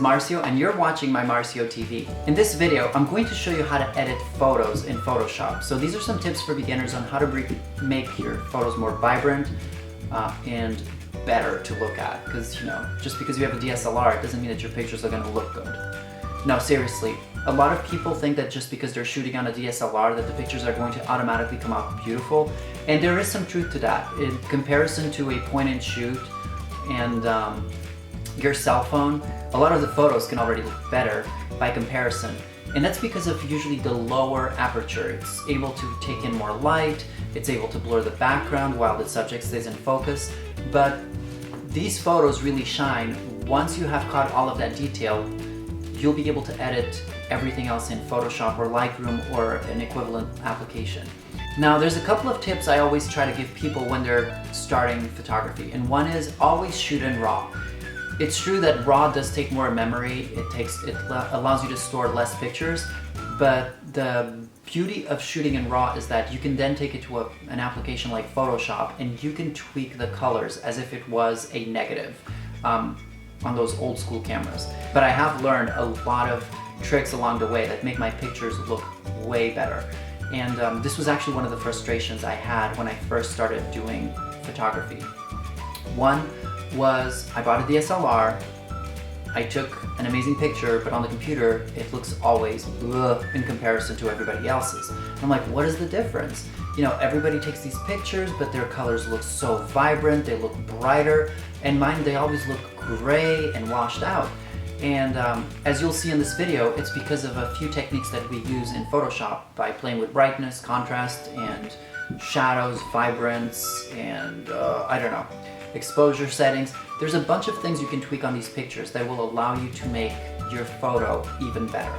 Marcio and you're watching my Marcio TV. In this video, I'm going to show you how to edit photos in Photoshop. So these are some tips for beginners on how to make your photos more vibrant and better to look at. Because, you know, just because you have a DSLR, it doesn't mean that your pictures are going to look good. No, seriously, a lot of people think that just because they're shooting on a DSLR that the pictures are going to automatically come out beautiful. And there is some truth to that. In comparison to a point and shoot and your cell phone, a lot of the photos can already look better by comparison. And that's because of usually the lower aperture. It's able to take in more light, it's able to blur the background while the subject stays in focus. But these photos really shine. Once you have caught all of that detail, you'll be able to edit everything else in Photoshop or Lightroom or an equivalent application. Now, there's a couple of tips I always try to give people when they're starting photography, and one is always shoot in RAW. It's true that RAW does take more memory, it allows you to store less pictures, but the beauty of shooting in RAW is that you can then take it to an application like Photoshop and you can tweak the colors as if it was a negative on those old school cameras. But I have learned a lot of tricks along the way that make my pictures look way better. And this was actually one of the frustrations I had when I first started doing photography. One was I bought a DSLR, I took an amazing picture, but on the computer it looks always in comparison to everybody else's. And I'm like, what is the difference? You know, everybody takes these pictures, but their colors look so vibrant, they look brighter, and mine, they always look gray and washed out. And as you'll see in this video, it's because of a few techniques that we use in Photoshop by playing with brightness, contrast, and shadows, vibrance, and I don't know, exposure settings. There's a bunch of things you can tweak on these pictures that will allow you to make your photo even better.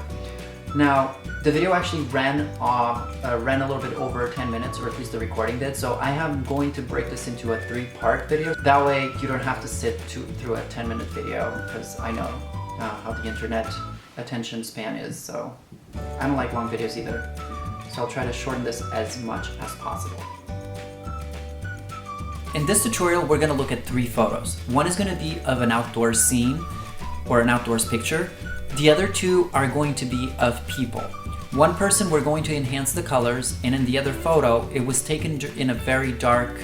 Now, the video actually ran a little bit over 10 minutes, or at least the recording did, so I am going to break this into a 3-part video. That way you don't have to sit through a 10-minute video, because I know how the internet attention span is, so I don't like long videos either. So I'll try to shorten this as much as possible. In this tutorial, we're going to look at 3 photos. One is going to be of an outdoor scene or an outdoors picture. The other 2 are going to be of people. One person, we're going to enhance the colors, and in the other photo, it was taken in a very dark,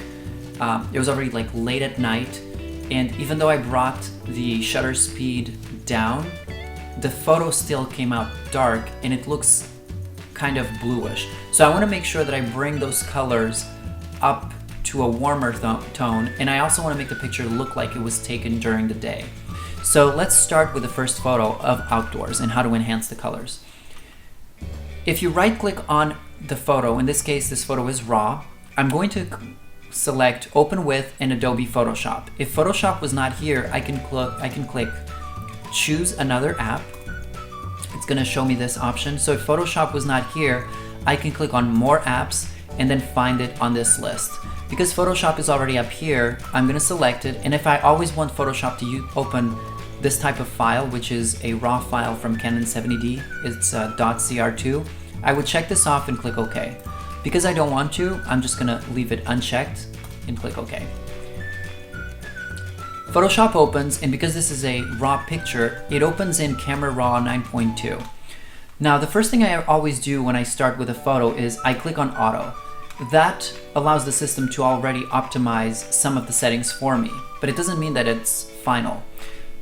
it was already like late at night, and even though I brought the shutter speed down, the photo still came out dark and it looks kind of bluish. So I want to make sure that I bring those colors up to a warmer tone, and I also want to make the picture look like it was taken during the day. So let's start with the first photo of outdoors and how to enhance the colors. If you right click on the photo, in this case this photo is RAW, I'm going to select Open With in Adobe Photoshop. If Photoshop was not here, I can click Choose Another App. It's going to show me this option. So if Photoshop was not here, I can click on More Apps and then find it on this list. Because Photoshop is already up here, I'm going to select it, and if I always want Photoshop to open this type of file, which is a RAW file from Canon 70D, it's .cr2, I would check this off and click OK. Because I don't want to, I'm just going to leave it unchecked and click OK. Photoshop opens, and because this is a RAW picture, it opens in Camera Raw 9.2. Now, the first thing I always do when I start with a photo is I click on Auto. That allows the system to already optimize some of the settings for me, but it doesn't mean that it's final.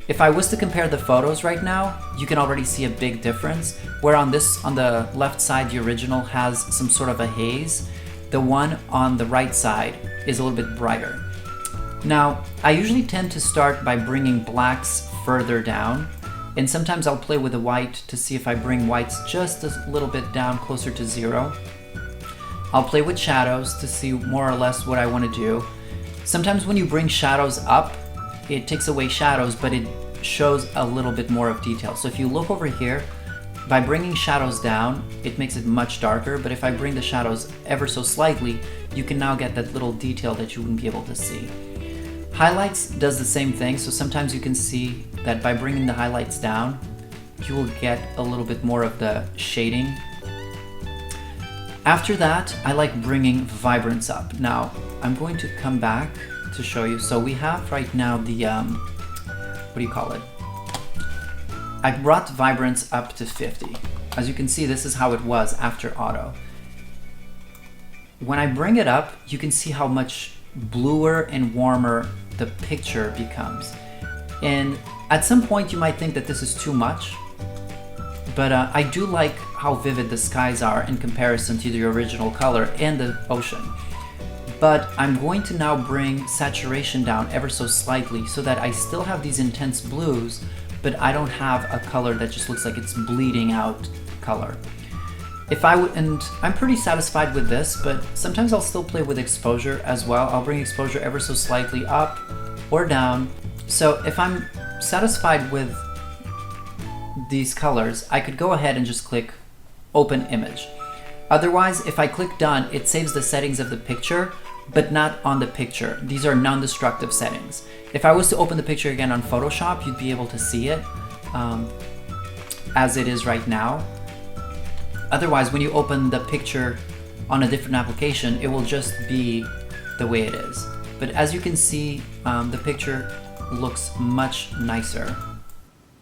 If I was to compare the photos right now, you can already see a big difference, where on the left side, the original has some sort of a haze. The one on the right side is a little bit brighter. Now, I usually tend to start by bringing blacks further down, and sometimes I'll play with the white to see if I bring whites just a little bit down closer to 0. I'll play with shadows to see more or less what I want to do. Sometimes when you bring shadows up, it takes away shadows, but it shows a little bit more of detail. So if you look over here, by bringing shadows down, it makes it much darker, but if I bring the shadows ever so slightly, you can now get that little detail that you wouldn't be able to see. Highlights does the same thing, so sometimes you can see that by bringing the highlights down, you will get a little bit more of the shading. After that, I like bringing Vibrance up. Now, I'm going to come back to show you. So we have right now the, what do you call it? I brought Vibrance up to 50. As you can see, this is how it was after auto. When I bring it up, you can see how much bluer and warmer the picture becomes. And at some point you might think that this is too much, but I do like how vivid the skies are in comparison to the original color and the ocean. But I'm going to now bring saturation down ever so slightly so that I still have these intense blues, but I don't have a color that just looks like it's bleeding out color. And I'm pretty satisfied with this, but sometimes I'll still play with exposure as well. I'll bring exposure ever so slightly up or down. So if I'm satisfied with these colors, I could go ahead and just click open image. Otherwise, if I click done, it saves the settings of the picture, but not on the picture. These are non-destructive settings. If I was to open the picture again on Photoshop, you'd be able to see it as it is right now. Otherwise, when you open the picture on a different application, it will just be the way it is. But as you can see, the picture looks much nicer.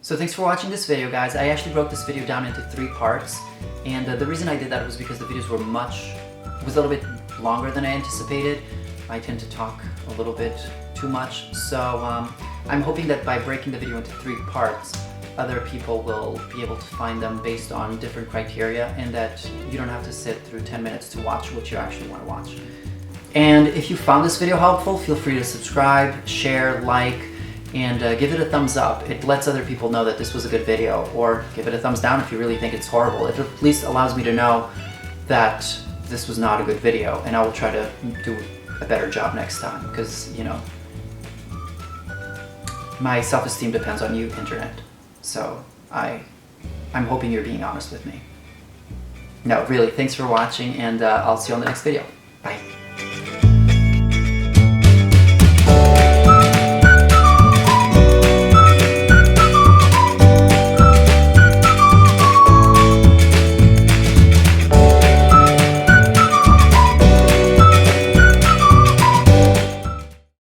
So thanks for watching this video, guys. I actually broke this video down into 3 parts, and the reason I did that was because the videos were a little bit longer than I anticipated. I tend to talk a little bit too much, so I'm hoping that by breaking the video into 3 parts, other people will be able to find them based on different criteria, and that you don't have to sit through 10 minutes to watch what you actually want to watch. And if you found this video helpful, feel free to subscribe, share, like, and give it a thumbs up. It lets other people know that this was a good video, or give it a thumbs down if you really think it's horrible. It at least allows me to know that this was not a good video, and I will try to do a better job next time, because, you know, my self-esteem depends on you, internet. So I'm hoping you're being honest with me. No, really, thanks for watching, and I'll see you on the next video. Bye.